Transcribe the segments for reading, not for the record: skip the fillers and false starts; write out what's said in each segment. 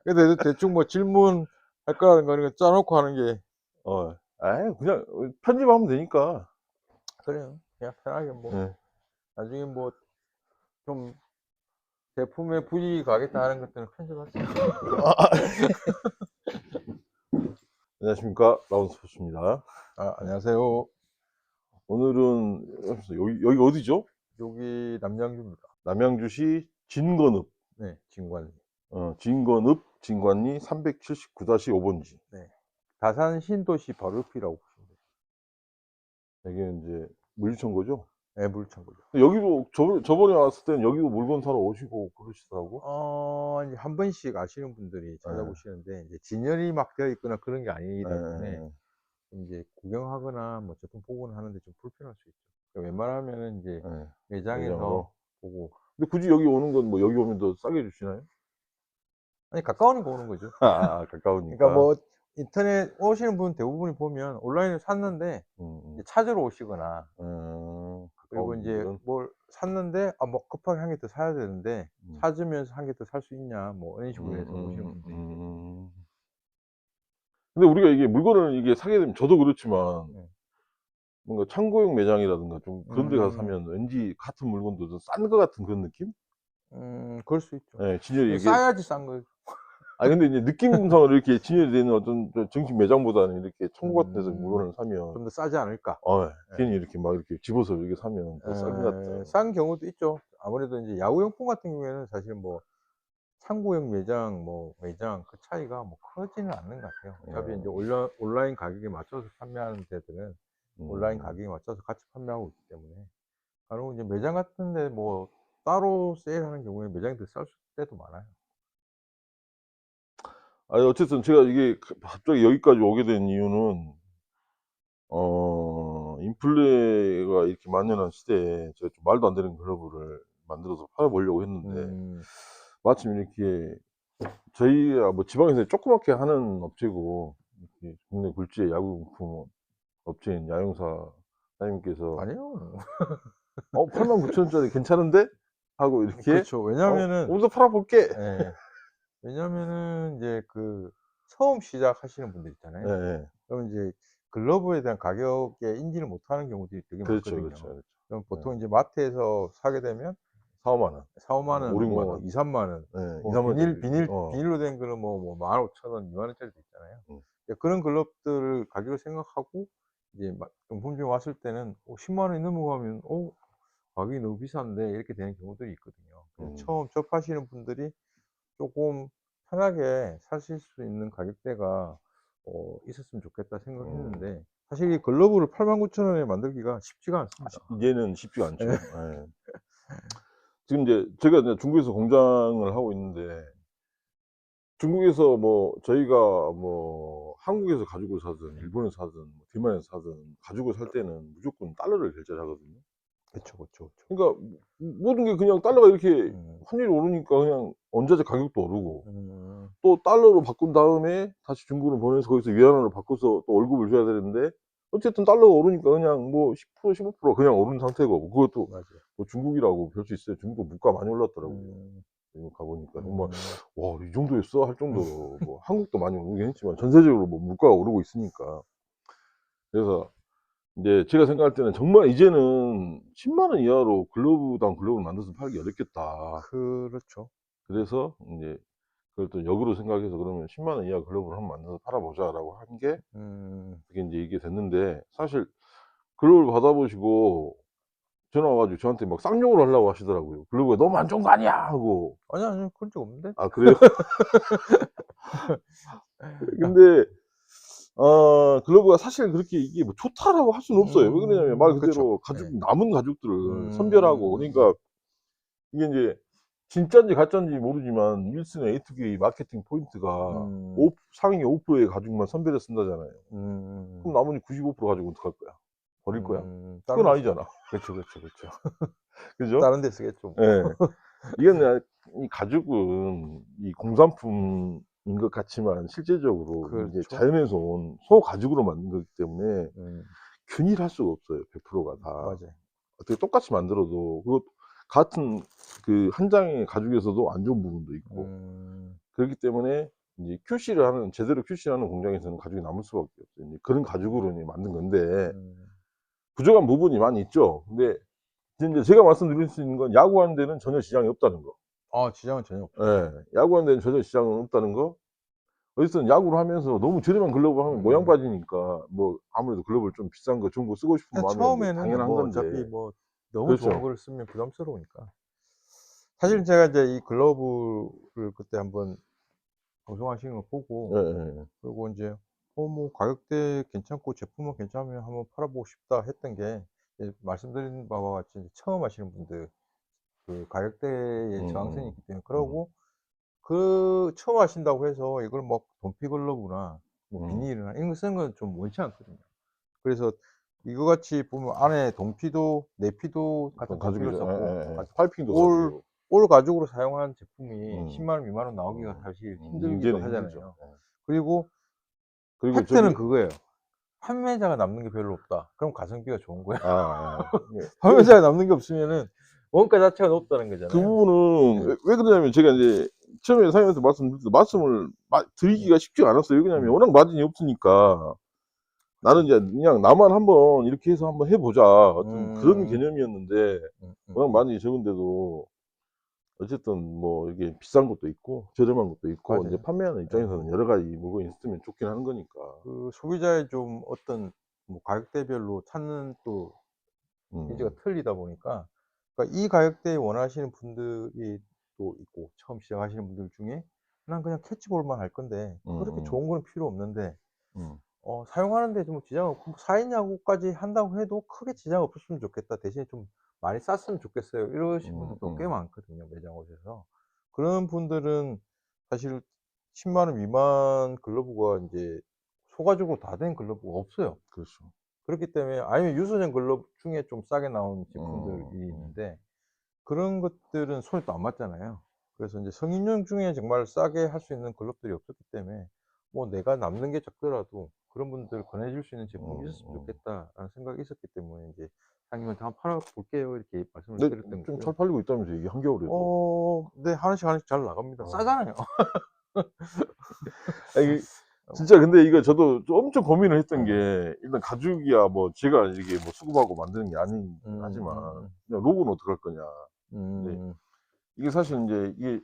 근데 대충 뭐 질문할 거라는 거 이런 거 짜놓고 하는 게 아이 그냥 편집하면 되니까. 그래요. 그냥 편하게 뭐 예. 나중에 뭐 좀 제품에 불이익이 가겠다 하는 것들은 편집하세요. 안녕하십니까. 라운스포츠입니다. 안녕하세요. 오늘은 여기 어디죠? 여기 남양주입니다. 남양주시 진건읍. 네, 진관리. 진건읍 진관리 379-5번지. 네. 다산 신도시 바로 옆이라고 보시면 돼요. 여기 이제 물류청구죠. 네, 물창고죠. 여기도 저번에 왔을 때는 여기도 물건 사러 오시고 그러시더라고. 이제 한 번씩 아시는 분들이 찾아보시는데 이제 진열이 막 되어 있거나 그런 게 예, 아니다 때문에 예, 이제 구경하거나 뭐 제품 보거나 하는데 좀 불편할 수 있죠. 그러니까 웬만하면은 이제 예. 매장에서 매장으로. 보고 근데 굳이 여기 오는 건 뭐 여기 오면 더 싸게 주시나요? 아니 가까우니까 오는 거죠. 그러니까 가까우니까. 뭐 인터넷 오시는 분 대부분이 보면 온라인으로 샀는데 이제 찾으러 오시거나 그리고 가까운 인제 분들은. 뭘 샀는데 뭐 급하게 한 개 더 사야 되는데 음. 찾으면서 한 개 더 살 수 있냐 뭐 이런 식으로 음, 해서 오시는 분도 있고. 근데 우리가 이게 물건을 이게 사게 되면 저도 그렇지만 네. 뭔가 창고용 매장이라든가 좀 그런 데 가서 음. 사면 왠지 같은 물건도 좀 싼 것 같은 그런 느낌? 그럴 수 있죠. 예, 진열이 이게. 싸야지 싼 거죠. 근데 이제 느낌상으로 이렇게 진열이 되는 어떤 정식 매장보다는 이렇게 창고 같은 데서 음. 물건을 사면 좀 더 싸지 않을까. 예. 괜히 이렇게 막 이렇게 집어서 이렇게 사면 더 싼 것 같다. 싼 경우도 있죠. 아무래도 인제 야구용품 같은 경우에는 사실 뭐 창고형 매장 뭐 매장 그 차이가 뭐 크지는 않는 것 같아요. 어차피 인제 어. 온라인 가격에 맞춰서 판매하는 데들은 온라인 음. 가격에 맞춰서 같이 판매하고 있기 때문에 간혹 이제 매장 같은 데 뭐 따로 세일하는 경우에 매장이 더 쌀 때도 많아요. 아니 어쨌든 제가 이게 갑자기 여기까지 오게 된 이유는 인플레가 이렇게 만연한 시대에 제가 좀 말도 안 되는 글러브를 만들어서 팔아 보려고 했는데 음. 마침 이렇게 저희가 뭐 지방에서 조그맣게 하는 업체고 이렇게 국내 굴지의 야구용품 업체인 야영사 사장님께서 아니요. 89,000 원짜리 괜찮은데?" 하고 이렇게 그렇죠. 왜냐하면은 "오면서 팔아 볼게." 예. 왜냐하면은 인제 그 처음 시작하시는 분들 있잖아요. 예예. 그럼 인제 글러브에 대한 가격에 인지를 못하는 경우들이 되게 그렇죠, 많거든요. 그렇죠, 그럼 그렇죠. 보통 인제 마트에서 사게 되면 4-5만 원, 4-5만 원, 5-6만 뭐 원. 2-3만 원, 예. 뭐 2-3만 원짜리. 비닐로 된 거는 뭐 15,000 원, 2만 원짜리도 있잖아요. 음. 이제 그런 글러브들을 가격을 생각하고 이제 막 용품점에 왔을 때는 10만 원이 넘어가면 가격이 너무 비싼데 이렇게 되는 경우들이 있거든요. 그래서 음. 처음 접하시는 분들이 쪼끔 편하게 사실 수 있는 가격대가 있었으면 좋겠다 음. 생각했는데 사실 이 글러브를 89,000 원에 만들기가 쉽지가 않습니다. 이제는 쉽지가 예. 않죠. 예. 지금 이제 제가 이제 중국에서 공장을 하고 있는데 중국에서 뭐 저희가 뭐 한국에서 가죽을 사든 일본에서 사든 뭐 대만에서 사든 가죽을 살 때는 무조건 달러를 결제를 하거든요. 그쵸, 그쵸, 그쵸. 그러니까 모든 게 그냥 달러가 이렇게 음. 환율이 오르니까 그냥 원자재 가격도 오르고 음. 또 달러로 바꾼 다음에 다시 중국으로 보내서 거기서 위안화로 바꿔서 또 월급을 줘야 되는데 어쨌든 달러가 오르니까 그냥 뭐 10% 15% 그냥 오른 상태고 뭐 그것도 맞아요. 뭐 중국이라고 별 수 있어요. 중국 물가 많이 올랐더라고요. 음. 지금 가 보니까 정말 음. '와 이 정도였어?' 할 정도로 뭐 한국도 많이 오르긴 했지만 전세적으로 뭐 물가가 오르고 있으니까. 그래서 인제 제가 생각할 때는 정말 이제는 10만 원 이하로 글러브당 글러브를 만들어서 팔기 어렵겠다. 그렇죠. 그래서 인제 그걸 또 역으로 생각해서 그러면 10만 원 이하 글러브를 한번 만들어서 팔아 보자라고 한 게 음. 그게 인제 이게 됐는데 사실 글러브를 받아 보시고 전화 와 가지고 저한테 막 쌍욕을 하려고 하시더라고요. "글러브가 너무 안 좋은 거 아니야." 하고. 아니요, 아니요. 그런 적 없는데? 아 그래요? 근데 글러브가 사실 그렇게 이게 뭐 좋다라고 할 수는 없어요. 왜 그러냐면 말 그쵸. 그대로 예. 가죽 남은 가죽들을 선별하고 그러니까 음음음음. 이게 인제 진짠지 가짠지 모르지만 윌슨의 A2K 마케팅 포인트가 음. 상위 5%의 가죽만 선별해서 쓴다잖아요. 그럼 음음음. 나머지 95% 가지고 어떡할 거야? 버릴 거야? 다른 그건 데 아니잖아. 쓰겠죠. 그쵸, 그쵸, 그쵸. 그죠? 다른 데 쓰겠죠 뭐. 예. 이게 그냥 이 가죽은 이 공산품인 것 같지만 실제적으로 이제 그렇죠. 자연에서 온 소가죽으로 만든 거기 때문에 음. 균일할 수가 없어요, 100%가 다. 맞아요. 어떻게 똑같이 만들어도 같은 그 한 장의 가죽에서도 안 좋은 부분도 있고 음. 그렇기 때문에 이제 QC를 하는 제대로 QC를 하는 공장에서는 가죽이 남을 수밖에 없어요. 이제 그런 가죽으로 이제 만든 건데 음. 부족한 부분이 많이 있죠. 근데 이제 제가 말씀드릴 수 있는 건 야구하는 데는 전혀 지장이 없다는 거. 지장은 전혀 없죠. 예. 야구하는 데는 전혀 지장은 없다는 거. 어쨌든 야구를 하면서 너무 저렴한 글러브를 하면 모양 음. 빠지니까 뭐 아무래도 글러브를 좀 비싼 거 좋은 거 쓰고 싶은 그냥 마음이 뭐 처음에는 당연한 뭐 어차피 건데. 뭐 너무 좋은 그렇죠. 거를 쓰면 부담스러우니까. 사실 제가 이제 이 글러브를 그때 한번 방송하시는 걸 보고, 예예예. 그리고 인제 뭐 가격대 괜찮고 제품은 괜찮으면 한번 팔아보고 싶다 했던 게, 이제 말씀드린 바와 같이 이제 처음 하시는 분들 그 가격대에 저항성이 음음. 있기 때문에. 음. 그러고 그 처음 하신다고 해서 이걸 뭐 돈피 글러브나 뭐 음. 비닐이나 이런 거 쓰는 건 좀 원치 않거든요. 그래서 이거 같이 보면 안에 동피도 내피도 같은 어떤 동피로 가죽이죠. 썼고, 예예예. 같은 파이핑도 올 가죽이고. 가죽으로 사용한 제품이 음. 10만 원 미만으로 나오기가 사실 힘들기도 문제는 힘들죠. 하잖아요. 예. 그리고 그리고 팩트는 저기 그거예요. 판매자가 남는 게 별로 없다. 그럼 가성비가 좋은 거야. 예. 판매자가 남는 게 없으면은 원가 자체가 높다는 그 거잖아요. 부분은 네. 왜 그러냐면 제가 인제 처음에 사장님한테 말씀드릴 때 말씀을 네. 드리기가 쉽지가 않았어요. 왜 그러냐면 음. 워낙 마진이 없으니까. 나는 그쵸. 이제 그냥 '나만 한번 이렇게 해서 한번 해 보자.' 어떤 그런 음. 개념이었는데 워낙 마진이 적은데도 어쨌든 뭐 이게 비싼 것도 있고 저렴한 것도 있고 인제 맞아요. 판매하는 예. 입장에서는 여러 가지 물건이 있으면 좋긴 하는 거니까. 그 소비자의 좀 어떤 뭐 가격대별로 찾는 또 니즈가 음. 틀리다 보니까, 그러니까 이 가격대에 원하시는 분들이 또 있고, 처음 시작하시는 분들 중에 '난 그냥 캐치볼만 할 건데 그렇게 음음. 좋은 거는 필요 없는데 음. 사용하는 데 좀 지장 없고 4인 야구까지 한다고 해도 크게 지장 없었으면 좋겠다. 대신에 좀 많이 쌌으면 좋겠어요.' 이러신 분들도 꽤 많거든요, 매장 오셔서. 그런 분들은 사실 10만 원 미만 글러브가 인제 소가죽으로 다 된 글러브가 없어요. 그렇죠. 그렇기 때문에, 아니면 유소년 글러브 중에 좀 싸게 나온 제품들이 음. 있는데 그런 것들은 손에 또 안 맞잖아요. 그래서 인제 성인용 중에 정말 싸게 할 수 있는 글러브들이 없었기 때문에, 뭐 내가 남는 게 적더라도 그런 분들 권해 줄 수 있는 제품이 있었으면 음. 좋겠다라는 생각이 있었기 때문에 인제 "사장님한테 한번 팔아 볼게요." 이렇게 말씀을 근데 드렸던 좀 거고요. 잘 팔리고 있다면서요, 이게 한겨울에도. 네. 하나씩 하나씩 잘 나갑니다. 어. 싸잖아요. 아 이게 어. 진짜 근데 이거 저도 좀 엄청 고민을 했던 네. 게 일단 가죽이야 뭐 제가 이게 뭐 수급하고 만드는 게 아니긴 하지만 그냥 로고는 어떡할 거냐. 근데 음. 이게 사실 인제 이게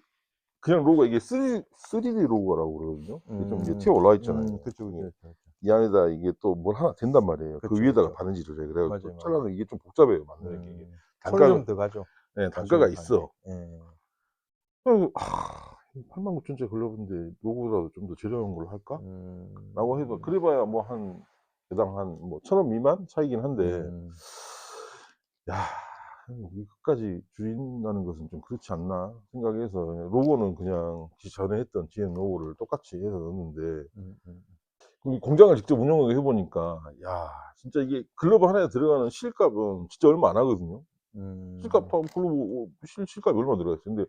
그냥 로고가 이게 3D 로고라고 그러거든요. 이게 좀 이제 음. 튀어 올라와 있잖아요. 그쵸, 이게 그쵸, 그쵸. 이 안에다 이게 또 뭘 하나 댄단 말이에요. 그 그쵸, 위에다가 그쵸. 바느질을 해. 그래 갖고 또 맞아요, 맞아요. 잘라서 이게 좀 복잡해요, 만드는 게 이게. 손이 단가가 좀 더 가죠, 예 단가가 맞추는 거 하는데. 있어. 예. 그래서 89,000 짜리 글러브인데 로고라도 좀 더 저렴한 걸로 할까?'라고 해서 음. 그래 봐야 뭐 한 개당 한 뭐 1,000원 미만 차이긴 한데 음. 야 이것까지 줄인다는 것은 좀 그렇지 않나 생각해서 그냥 로고는 그냥 전에 했던 GM 로고를 똑같이 해서 넣었는데 음음. 그 공장을 직접 운영을 해 보니까 야 진짜 이게 글러브 하나에 들어가는 실값은 진짜 얼마 안 하거든요. 실값 음. 한 글러브 실값이 얼마 들어가겠어요. 근데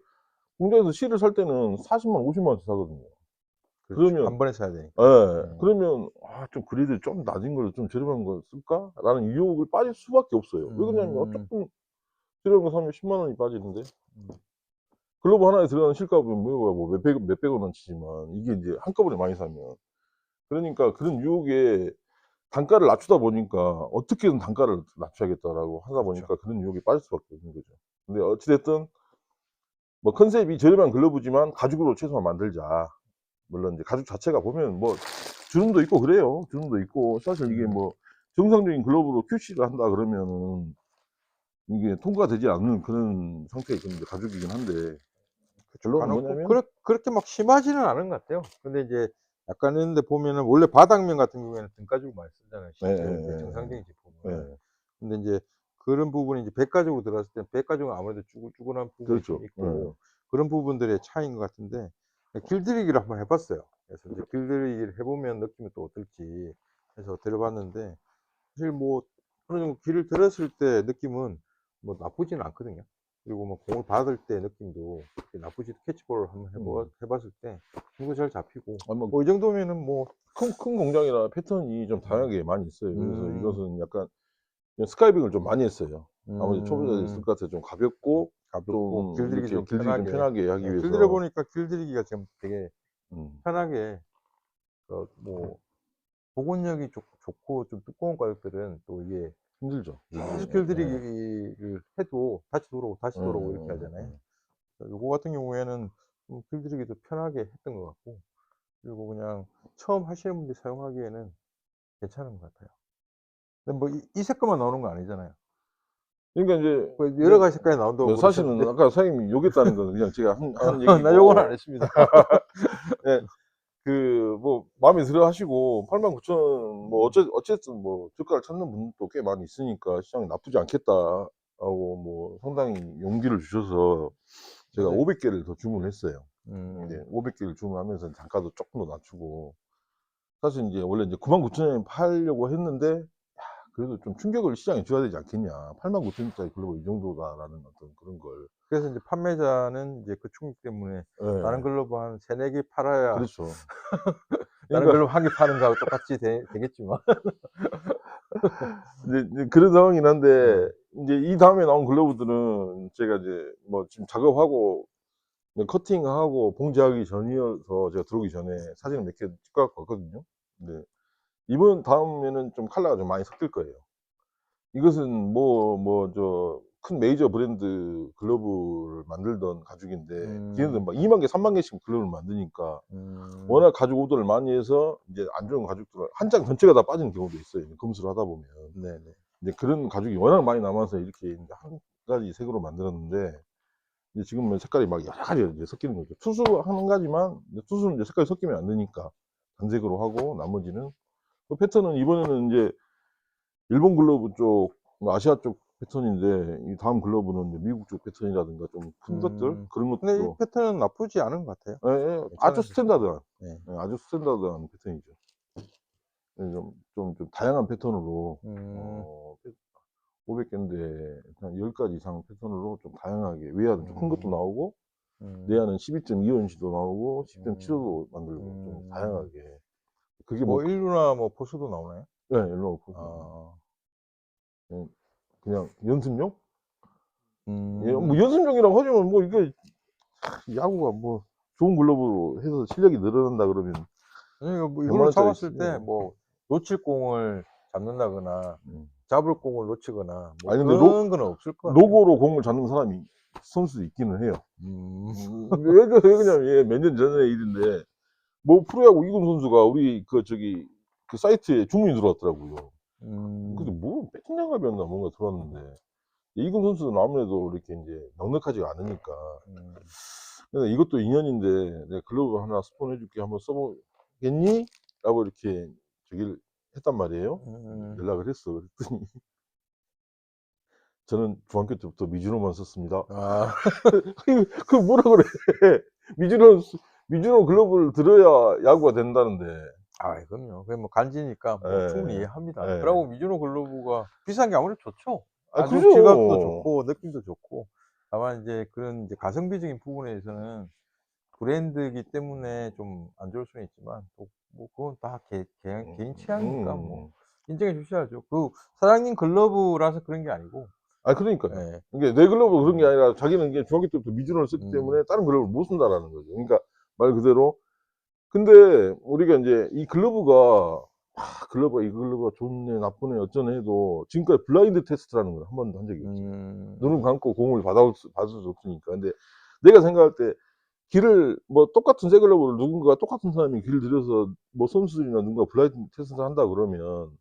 공장에서 실을 살 때는 40만 50만 원씩 사거든요. 그렇죠. 그러면 한 번에 사야 되니까. 예. 예. 그러면 '좀 그래도 좀 낮은 걸 좀 저렴한 걸 쓸까?'라는 유혹을 빠질 수밖에 없어요. 왜 그러냐면 음. 쪼끔 저렴한 거 사면 10만 원이 빠지는데 음. 글러브 하나에 들어가는 실값은 뭐 몇백억 원어치지만 이게 인제 한꺼번에 많이 사면 그러니까 그런 유혹에 단가를 낮추다 보니까 '어떻게든 단가를 낮춰야겠다.'라고 하다 그렇죠. 보니까 그런 유혹에 빠질 수밖에 없는 거죠. 근데 어찌 됐든 뭐 컨셉이 저렴한 글러브지만 가죽으로 최소한 만들자. 물론 이제 가죽 자체가 보면 뭐 주름도 있고 그래요. 주름도 있고 사실 이게 음. 뭐 정상적인 글러브로 QC를 한다 그러면은 이게 통과되지 않는 그런 상태에 있는 게 가죽이긴 한데 그쵸. 결론은 간혹 꼭 뭐냐면 그렇게 막 심하지는 않은 것 같아요. 근데 이제 약간 이런 데 보면은 원래 바닥면 같은 경우에는 등가죽을 많이 쓰잖아요, 실제로 이제 예예예예. 정상적인 제품은. 예. 근데 인제 그런 부분이 이제 백가죽으로 들어갔을 때 백가죽은 아무래도 쭈글쭈글한 부분이 좀 그렇죠. 예. 있고, 그런 부분들의 차이인 것 같은데, 길들이기를 한번 해 봤어요. 그래서 이제 길들이기를 해 보면 느낌이 또 어떨지 해서 들어 봤는데, 사실 뭐 어느 정도 길을 들었을 때 느낌은 뭐 나쁘지는 않거든요. 그리고 뭐 공을 받을 때 느낌도 그렇게 나쁘지, 캐치볼을 한번 음. 해 봤을 때 공도 잘 잡히고 아 뭐 뭐 이 정도면은 뭐. 큰 공장이라 패턴이 좀 음. 다양하게 많이 있어요. 그래서 음. 이것은 약간 그냥 스카이빙을 좀 많이 했어요. 아무래도 초보자들이 쓸 음. 것 같아서 좀 가볍고 가볍고 좀 길들이기 이렇게 좀 길들이기 좀 편하게. 편하게 하기 예, 위해서. 길들여 보니까 길들이기가 지금 되게 음, 편하게 뭐 복원력이 좋고 좀 두꺼운 가죽들은 또 이게 힘들죠. 계속 예, 길들이기를 해도 다시 돌아오고 다시 예, 돌아오고 이렇게 예, 하잖아요. 예. 요거 같은 경우에는 좀 길들이기도 편하게 했던 것 같고, 그리고 그냥 처음 하시는 분들이 사용하기에는 괜찮은 것 같아요. 근데 뭐 이 색깔만 나오는 건 아니잖아요. 그러니까 이제 뭐 여러 가지 색깔이 나온다고 뭐 사실은 그러셨는데 아까 사장님이 욕했다는 건 그냥 제가 한 얘기고. 나 요건 안 했습니다. 예, 그 뭐 마음에 들어 하시고 89,000원 뭐 어쨌든 뭐 저가를 찾는 분도 꽤 많이 있으니까 시장이 나쁘지 않겠다 하고 뭐 상당히 용기를 주셔서 제가 맞아요. 500개를 더 주문했어요. 이제 음. 500개를 주문하면서 단가도 조금 더 낮추고, 사실 이제 원래 이제 99,000원에 팔려고 했는데 그래도 좀 충격을 시장에 줘야 되지 않겠냐. 89,000원짜리 글로벌 이 정도다라는 어떤 그런 걸. 그래서 인제 판매자는 이제 그 충격 때문에 다른 예. 글러브 한 3-4개 팔아야 그렇죠. 다른 그러니까 글러브 1개 파는 거하고 똑같이 되겠지만. 이제 그런 상황이긴 한데, 네. 인제 이 다음에 나온 글러브들은 제가 이제 뭐 지금 작업하고 이제 커팅하고 봉제하기 전이어서 제가 들어오기 전에 사진을 몇 개 찍어 갖고 왔거든요. 근데 이번 다음에는 좀 컬러가 좀 많이 섞일 거예요. 이것은 저 큰 메이저 브랜드 글러브를 만들던 가죽인데, 걔네들은 음. 막 20,000개 30,000 개씩 글러브를 만드니까 음. 워낙 가죽 오더를 많이 해서 이제 안 좋은 가죽들은 한 장 전체가 다 빠지는 경우도 있어요, 이제 검수를 하다 보면. 네네. 이제 그런 가죽이 워낙 많이 남아서 이렇게 인제 한 가지 색으로 만들었는데, 이제 지금은 색깔이 막 여러 가지가 이제 섞이는 거죠. 투수 한 가지만, 이제 투수는 이제 색깔이 섞이면 안 되니까 단색으로 하고, 나머지는 그 패턴은 이번에는 인제 일본 글러브 쪽, 뭐 아시아 쪽 패턴인데, 이 다음 글러브는 이제 미국 쪽 패턴이라든가 좀 큰 것들 그런 근데 이 것도. 패턴은 나쁘지 않은 것 같아요. 예예. 아주 괜찮은 패턴. 스탠다드한, 네. 예 아주 스탠다드한 패턴이죠. 예, 좀 다양한 패턴으로 음. 500 개인데 한 10 가지 이상 패턴으로 좀 다양하게, 외야는 좀 큰 것도 음. 나오고 음. 내야는 12.25인치도 나오고 음. 10.75도 만들고 좀 음. 다양하게. 그게 뭐 뭐 일루나 뭐 포수도 나오나요? 예 일로 포스 나옵니다. 아. 예, 그냥 연습용? 예, 뭐 음. 연습용이라고 하지만 뭐 이게 야구가 뭐 좋은 글러브로 해서 실력이 늘어난다 그러면 아니 뭐 100만 이걸로 원짜리 잡았을 때 쓰죠. 뭐 놓칠 공을 잡는다거나 음. 잡을 공을 놓치거나 뭐 아니 근데 그런 거는 없을 것 같아요. 로고로 공을 잡는 사람이 선수도 있기는 해요. 음. 왜 그러냐면 예 몇 년 전의 일인데, 뭐 프로야구 이군 선수가 우리 그 저기 그 사이트에 주문이 들어왔더라고요. 근데 음. 뭐 배팅 장갑이었나 뭔가 들어왔는데, 이군 선수는 아무래도 이렇게 인제 넉넉하지가 않으니까. 음. 그래서 "이것도 인연인데 내가 글러브 하나 스폰해 줄게. 한번 써 보겠니?" 라고 이렇게 저기를 했단 말이에요. 음. 연락을 했어. 그랬더니 "저는 중학교 때부터 미즈노만 썼습니다." 아. 그 뭐라 그래. 미즈노 글러브를 들어야 야구가 된다는데. 아이 그럼요. 그게 뭐 간지니까 뭐 충분히 예. 이해합니다. 예. 그러고 미즈노 글러브가 비싼 게 아무래도 좋죠. 아 가죽 질감도 그죠. 좋고 느낌도 좋고. 다만 인제 그런 이제 가성비적인 부분에서는 브랜드이기 때문에 좀 안 좋을 수는 있지만 또 뭐 그건 다 개인 취향이니까 뭐 음음. 인정해 주셔야죠. 그 사장님 글러브라서 그런 게 아니고. 아 그러니까요. 예. 이게 내 글러브가 그런 게 음. 아니라 자기는 이게 중학교 때부터 미즈노를 썼기 음. 때문에 다른 글러브를 못 쓴다라는 거죠. 그러니까 말 그대로. 근데 우리가 인제 이 글러브가 글러브가 이 글러브가 좋네 나쁘네 어쩌네 해도 지금까지 블라인드 테스트라는 걸 한 번도 한 적이 없어요. 음. 눈을 감고 공을 받을 수 없으니까. 근데 내가 생각할 때 길을 뭐 똑같은 새 글러브를 누군가 똑같은 사람이 길을 들여서 뭐 선수들이나 누군가 블라인드 테스트를 한다 그러면,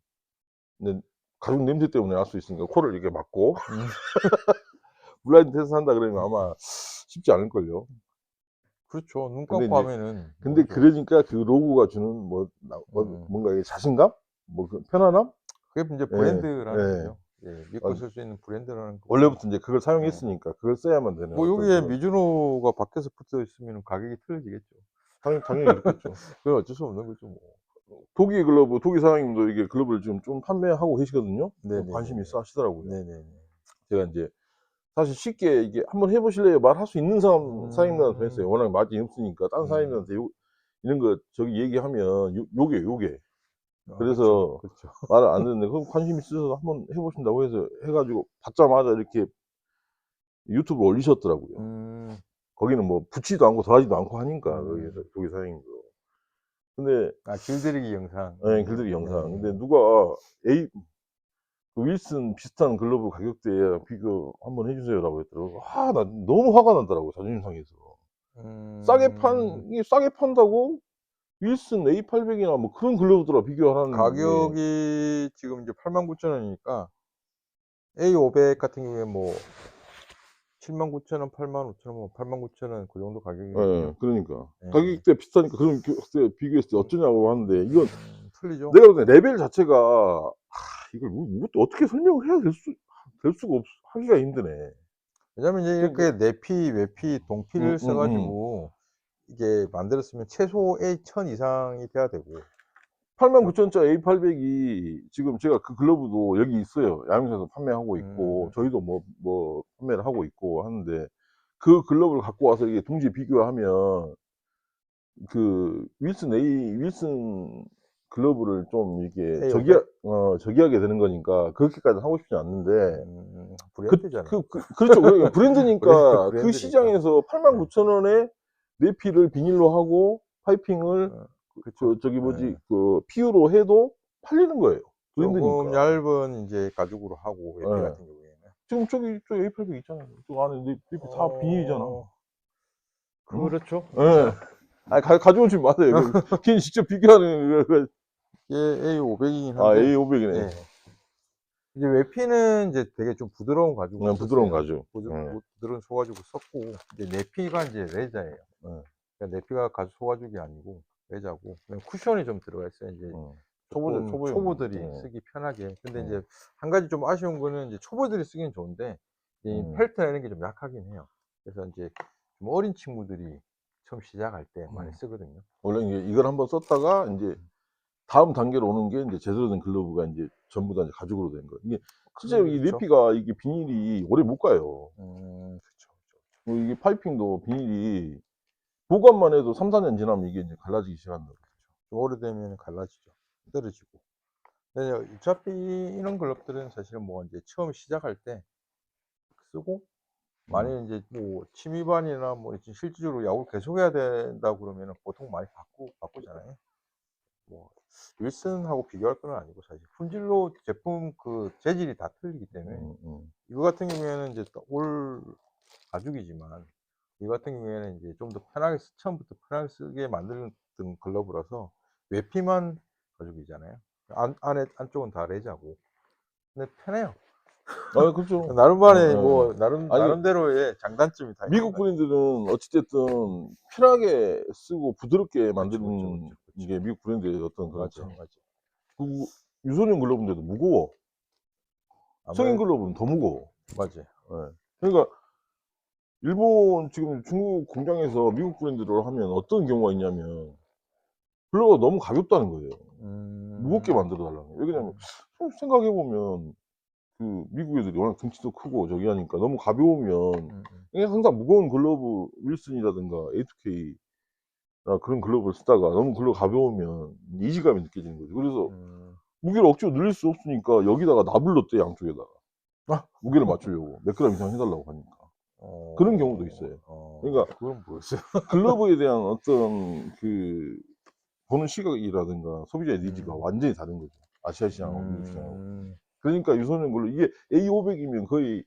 근데 가죽 냄새 때문에 알 수 있으니까 코를 이렇게 막고 음. 블라인드 테스트 한다 그러면 아마 쉽지 않을걸요. 그렇죠. 눈 근데 감고 인제 하면은 근데 모르죠. 그러니까 그 로고가 주는 음. 뭔가 이 자신감? 뭐 그 편안함? 그게 인제 예. 브랜드라는 예. 거죠. 예. 믿고 아 쓸 수 있는 브랜드라는 거고. 원래부터 인제 그걸 예. 사용했으니까 그걸 써야만 되는 뭐 어떤 여기에 그런. 미즈노가 밖에서 붙어 있으면은 가격이 틀려지겠죠. 당연히 그렇겠죠. 그건 어쩔 수 없는 거죠 뭐. 독일 글러브 독일 사장님도 이게 글러브를 지금 좀 판매하고 계시거든요. 좀 관심 네네네네. 있어 하시더라고요. 네네네. 제가 인제 사실 쉽게 이게 "한번 해 보실래요?" 말할 수 있는 사장님들한테 음. 했어요. 워낙 마진이 없으니까. 다른 음. 사장님들한테 이런 거 저기 얘기하면 요게. 아 그쵸. 그래서 그쵸. 말을 안 듣는데, 그럼 관심 있으셔서 한번 해 보신다고 해서 해 가지고 받자마자 이렇게 유튜브로 올리셨더라고요. 거기는 뭐 붙지도 않고 더하지도 않고 하니까 거기서 거기 사장님도. 근데 아, 길들이기 영상. 네, 길들이 영상. 네. 근데 누가 그 윌슨 비슷한 글러브 가격대에 비교 한번 해주세요라고 했더라고. 나 너무 화가 나더라고, 자존심 상해서. 이게 싸게 판다고 윌슨 A800이나 뭐 그런 글러브들하고 비교하라는 게. 가격이 지금 이제 89,000원이니까 A500 같은 경우에 뭐 79,000원, 85,000원, 뭐 89,000원 그 정도 예, 가격이거든요. 그러니까. 예. 가격대 비슷하니까 그럼 그때 비교했을 때 어쩌냐고 하는데, 이건 틀리죠. 내가 볼 때 레벨 자체가, 이걸 또 어떻게 설명을 해야 될 수가 하기가 힘드네. 왜냐면 이제 그러니까, 이렇게 내피, 외피, 동피를 써 음. 가지고 이게 만들었으면 최소 A1000 이상이 돼야 되고. 89,000원짜리 A800이 지금 제가 그 글러브도 여기 있어요. 야영사에서 판매하고 있고, 저희도 뭐 판매를 하고 있고 하는데, 그 글러브를 갖고 와서 이게 동시에 비교하면 그 윌슨 글러브를 좀 이렇게 A500? 저기하게 되는 거니까 그렇게까지 하고 싶지 않는데, 브랜드잖아. 그렇죠. 그러니까 브랜드니까 그 브랜드니까. 시장에서 89,000원에 내피를 비닐로 하고 파이핑을 그쵸. 저기 뭐지, 예. 그 PU로 해도 팔리는 거예요. 조금 브랜드니까. 얇은 이제 가죽으로 하고 외피 예. 같은 경우에는. 지금 저 A800 있잖아요. 저 안에 내피 다 비닐이잖아. 응? 그렇죠. 예. 아니, 가져오지 마세요. 걔는 직접 비교하는 이게 A500이긴 한데. A500이네. 예. 이제 외피는 이제 되게 좀 부드러운 가죽을 그냥 부드러운 썼어요. 가죽. 예. 부드러운 소가죽을 썼고, 이제 내피가 이제 레자예요. 예. 그러니까 내피가 소가죽이 아니고 레자고, 그냥 쿠션이 좀 들어가 있어요. 이제 초보들이 쓰기 편하게. 근데 이제 한 가지 좀 아쉬운 거는 이제 초보들이 쓰기는 좋은데 이 펠트나 이런 게 좀 약하긴 해요. 그래서 이제 좀 어린 친구들이 처음 시작할 때 많이 쓰거든요. 원래 이걸 한번 썼다가 이제 다음 단계로 오는 게 이제 제대로 된 글러브가 이제 전부 다 이제 가죽으로 된 거예요. 이게 실제로 이 그렇죠. 내피가 이게 비닐이 오래 못 가요. 그쵸. 뭐 이게 파이핑도 비닐이 보관만 해도 3, 4년 지나면 이게 이제 갈라지기 시작한다. 좀 오래되면 갈라지죠. 떨어지고. 근데 어차피 이런 글럽들은 사실은 뭐 이제 처음 시작할 때 쓰고, 만약에 이제 뭐 취미반이나 뭐 이제 실질적으로 야구를 계속해야 된다 그러면은 보통 많이 바꾸잖아요. 뭐 윌슨하고 비교할 건 아니고 사실 품질로 제품 그 재질이 다 틀리기 때문에 이거 같은 경우에는 이제 올 가죽이지만 이거 같은 경우에는 이제 좀 더 편하게 처음부터 편하게 쓰게 만드는 글러브라서 외피만 가죽이잖아요. 안쪽은 다 레자고. 근데 편해요. 그렇죠. 나름만의 뭐 아니, 나름대로의 장단점이 다 있는 미국 것 같아요. 브랜드는 어찌됐든 편하게 쓰고 부드럽게 만드는 그쵸. 게 미국 브랜드의 어떤 그런 맞아. 그 유소년 글러브인데도 무거워. 성인 아무래도 글러브는 더 무거워. 맞아요. 예. 그러니까 일본 지금 중국 공장에서 미국 브랜드로 하면 어떤 경우가 있냐면 글러브가 너무 가볍다는 거예요. 무겁게 만들어 달라는 거예요. 왜냐면 생각해 보면 그 미국 애들이 워낙 등치도 크고 저기 하니까 너무 가벼우면 이게 항상 무거운 글러브 윌슨이라든가 A2K나 그런 글러브를 쓰다가 너무 글러브 가벼우면 이질감이 느껴지는 거죠. 그래서 무게를 억지로 늘릴 수 없으니까 여기다가 납을 넣었대, 양쪽에다가. 무게를 맞추려고 몇 그램 이상 해달라고 하니까. 그런 경우도 있어요. 그러니까 그건 뭐였어요? 글러브에 대한 어떤 그 보는 시각이라든가 소비자의 니즈가 완전히 다른 거죠. 아시아 시장하고 미국 시장하고. 그러니까 유소년 글러브, 이게 A500이면 거의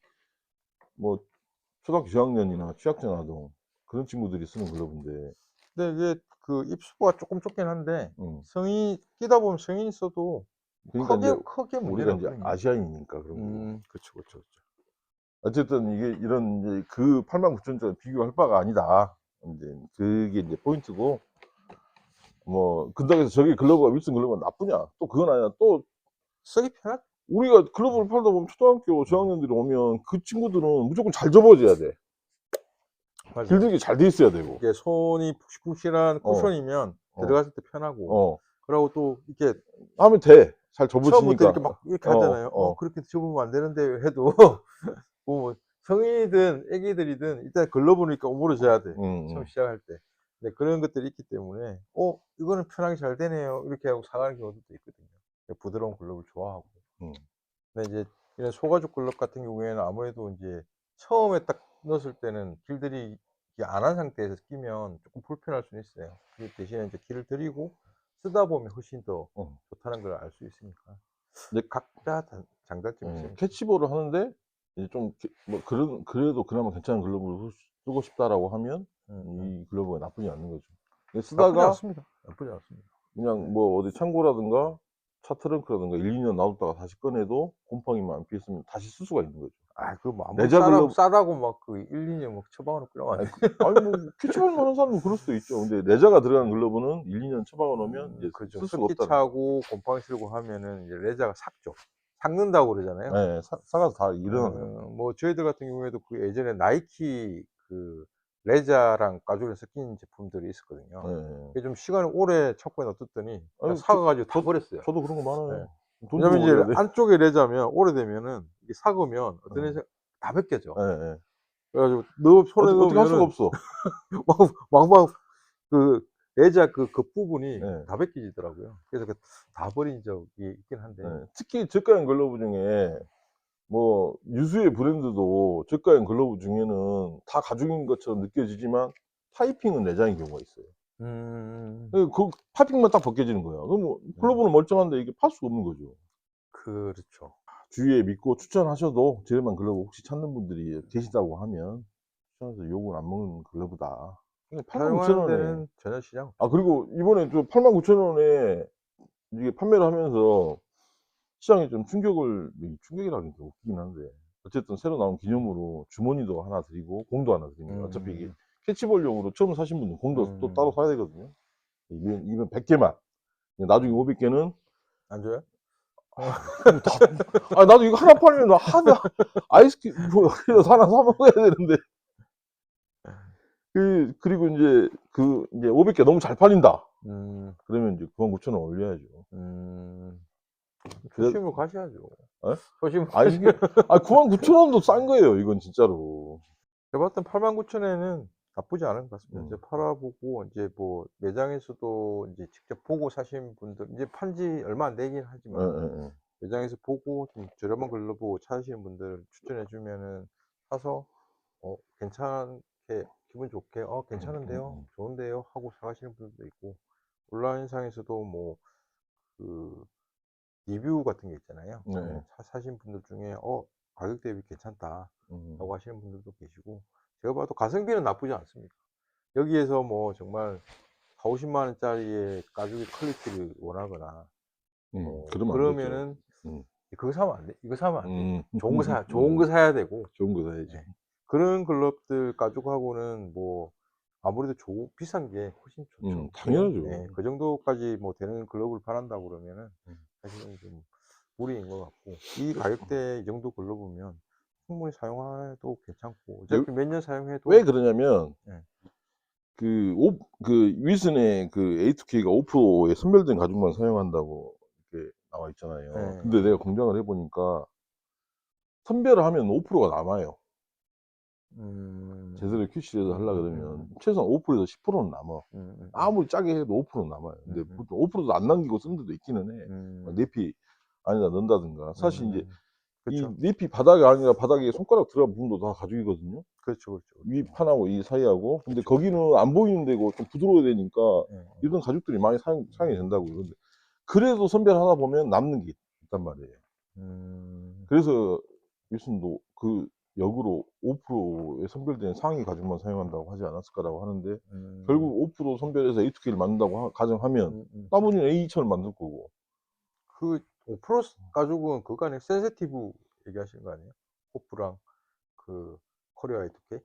뭐 초등학교 저학년이나 취약전 아동 그런 친구들이 쓰는 글러브인데. 근데 이게 그 입수가 조금 좁긴 한데 성인이 끼다 보면 성인이 써도 그러니까 이제 크게 우리가 문제는 이제 없거든요. 아시아인이니까 그런 거고. 그쵸. 어쨌든 이게 이런 이제 그 89,000원짜리 비교할 바가 아니다. 이제 그게 이제 포인트고, 뭐 그렇다고 해서 저기 글러브가 윌슨 글러브가 나쁘냐? 또 그건 아니야. 또 쓰기 편하죠. 우리가 글러브를 팔다 보면 초등학교 저학년들이 오면 그 친구들은 무조건 잘 접어져야 돼. 맞아요. 길들기 잘 돼 있어야 되고. 이게 손이 푹신푹신한 쿠션이면 들어갔을 때 편하고, 그리고 또 이렇게 하면 돼. 잘 처음부터 접어지니까. 이렇게 막 이렇게 하잖아요. 그렇게 접으면 안 되는데 해도 뭐 성인이든 애기들이든 일단 글러브니까 오므러져야 돼. 처음 시작할 때. 네, 그런 것들이 있기 때문에 이거는 편하게 잘 되네요. 이렇게 하고 사가는 경우도 있거든요. 부드러운 글러브를 좋아하고. 근데 이제 이런 소가죽 글러브 같은 경우에는 아무래도 이제 처음에 딱 넣었을 때는 길들이기 안 한 상태에서 끼면 조금 불편할 수는 있어요. 그 대신에 이제 길을 들이고 쓰다 보면 훨씬 더 어. 좋다는 걸 알 수 있으니까. 근데 각자 장단점이 있으니까. 캐치볼을 하는데 이제 좀 뭐 그래도 그나마 괜찮은 글러브를 쓰고 싶다라고 하면 이 글러브가 나쁘지 않는 거죠. 근데 나쁘지 쓰다가 않습니다. 나쁘지 않습니다. 그냥 뭐 어디 창고라든가 차 트렁크라든가 1-2년 놔뒀다가 다시 꺼내도 곰팡이만 안 피었으면 다시 쓸 수가 있는 거죠. 그거 뭐 아무리 레자 글러브 싸다고 막 그 1-2년 막 처박아 놓고 이러면 안 돼. 아니 뭐 캐치볼 하는 사람은 그럴 수도 있죠. 근데 레자가 들어간 글러브는 1-2년 처박아 놓으면 이제 그죠. 쓸 수가 습기 없다는 거죠. 차고 곰팡이 슬고 하면은 이제 레자가 삭죠. 삭는다고 그러잖아요. 예. 삭아서 다 일어나더라고요. 뭐 저희들 같은 경우에도 그 예전에 나이키 그 레자랑 가죽이 섞인 제품들이 있었거든요. 예. 그게 좀 시간을 오래 창고에 놔뒀더니 그냥 아유 삭아 가지고 다 버렸어요. 저도 그런 거 예. 많아요. 돈 주고 왜냐면 버려야 이제 돼. 안쪽에 레자면 오래되면은 이게 삭으면 어떤 애가 다 벗겨져. 예예. 그래 가지고 손에 어떻게 할 수가 넣으면은 없어. 막 그 레자 그 겉부분이 예. 다 벗겨지더라고요. 그래서 그 다 버린 적이 있긴 한데. 예. 특히 저가형 글러브 중에 뭐 유수의 브랜드도 저가형 글러브 중에는 다 가죽인 것처럼 느껴지지만 타이핑은 레자인 경우가 있어요. 음. 그 파핑만 딱 벗겨지는 거야. 그럼 뭐 글러브는 멀쩡한데 이게 팔 수가 없는 거죠. 그렇죠. 주위에 믿고 추천하셔도 저렴한 글러브 혹시 찾는 분들이 계시다고 하면 추천해서 욕을 안 먹는 글러브다. 89,000 사용하는 원에 데는 전혀 시장 그리고 이번에 저 89,000 원에 이게 판매를 하면서 시장에 좀 충격이라는 게 웃기긴 한데 어쨌든 새로 나온 기념으로 주머니도 하나 드리고 공도 하나 드립니다. 어차피 이게 캐치볼용으로 처음 사신 분은 공도 또 따로 사야 되거든요. 이건 100개만. 나중에 500개는 안 줘요? 나도 이거 하나 팔면 하나 아이스크림 뭐 하나 사 먹어야 되는데 그리고 이제 500개 너무 잘 팔린다. 그러면 이제 99,000원 올려야죠. 그래 초심으로 가셔야죠. 예? 초심으로 아니 이게 99,000원도 싼 거예요, 이건 진짜로. 제가 봤을 땐 89,000원에는 나쁘지 않은 것 같습니다. 이제 음. 팔아보고 이제 뭐 매장에서도 이제 직접 보고 사신 분들 이제 판지 얼마 안 되긴 하지만 예예예. 매장에서 보고 좀 저렴한 글러브 찾으시는 분들 추천해 주면은 사서 괜찮게 기분 좋게 괜찮은데요, 좋은데요 하고 사가시는 분들도 있고 온라인상에서도 뭐 그 리뷰 같은 게 있잖아요. 네. 사신 분들 중에 가격 대비 괜찮다라고 음. 하시는 분들도 계시고 제가 봐도 가성비는 나쁘지 않습니다. 여기에서 뭐 정말 4-50만 원짜리의 가죽의 퀄리티를 원하거나 그러면 안 되죠. 그러면은 음. 그거 사면 안 돼. 이거 사면 안 돼요. 음. 좋은 거 사야 되고 좋은 거 사야지. 예. 그런 글럽들 가죽하고는 뭐 아무래도 비싼 게 훨씬 좋죠. 당연하죠. 예. 그 정도까지 뭐 되는 글러브를 바란다고 그러면은 음. 사실은 좀 무리인 것 같고 이 가격대에 이 정도 글러브면 충분히 사용해도 괜찮고 어차피 몇 년 사용해도 왜 그러냐면 예. 윌슨의 A2K가 5%의 선별된 가죽만 사용한다고 이렇게 나와 있잖아요. 예. 근데 내가 공장을 해 보니까 선별을 하면 5%가 남아요. 음. 제대로 QC를 하려고 그러면 최소한 5%에서 10%는 남아. 아무리 짜게 해도 5%는 남아요. 근데 보통 5%도 안 남기고 쓰는 데도 있기는 해. 막 내피 안에다 넣는다든가. 사실 이제 이 그쵸. 내피 바닥이 아니라 바닥에 손가락 들어간 부분도 다 가죽이거든요. 그렇죠, 그렇죠. 위 판하고 이 사이하고. 근데 그쵸. 거기는 안 보이는 데고 좀 부드러워야 되니까 예. 이런 가죽들이 많이 사용이 된다고요. 근데 그래도 선별하다 보면 남는 게 있단 말이에요. 그래서 윌슨도 역으로 5%의 선별된 상위 가죽만 사용한다고 하지 않았을까라고 하는데 결국 5% 선별해서 A2K를 만든다고 가정하면 나머지는 A2000을 만들 거고. 그 5% 가죽은 그거 아니에요? 센시티브 얘기하시는 거 아니에요? 호프랑 그 코리아 A2K?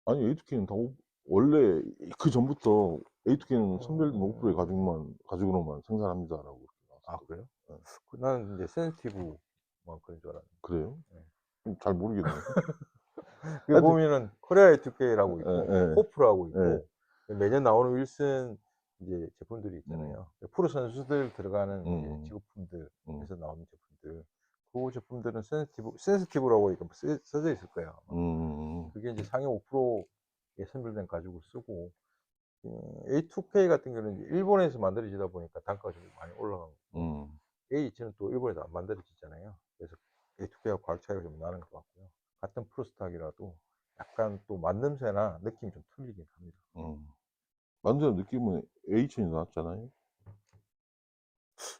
아니 A2K는 다 원래 그전부터 A2K는 선별된 5%의 가죽으로만 생산합니다라고 그렇게 나왔어요. 그래요? 예. 나는 이제 센시티브만 그런 줄 알았는데. 그래요? 예. 잘 모르겠네요. 그 하여튼 보면은 코리아 A2K라고 있고 예. 호프라고 예. 있고 매년 나오는 윌슨 이제 제품들이 음. 있잖아요. 프로 선수들 들어가는 이제 음. 직업품들에서 나오는 제품들. 그 제품들은 센시티브라고 이렇게 써져 있을 거예요. 그게 이제 상위 5%에 선별된 가죽을 쓰고 A2K 같은 경우는 이제 일본에서 만들어지다 보니까 단가가 좀 많이 올라가고 A2K는 또 일본에서 안 만들어지잖아요. 그래서 A2K하고 가격 차이가 좀 나는 것 같고요. 같은 프로스탁이라도 약간 또 만듦새나 느낌이 좀 틀리긴 합니다. 완전 느낌은 A천이 나왔잖아요.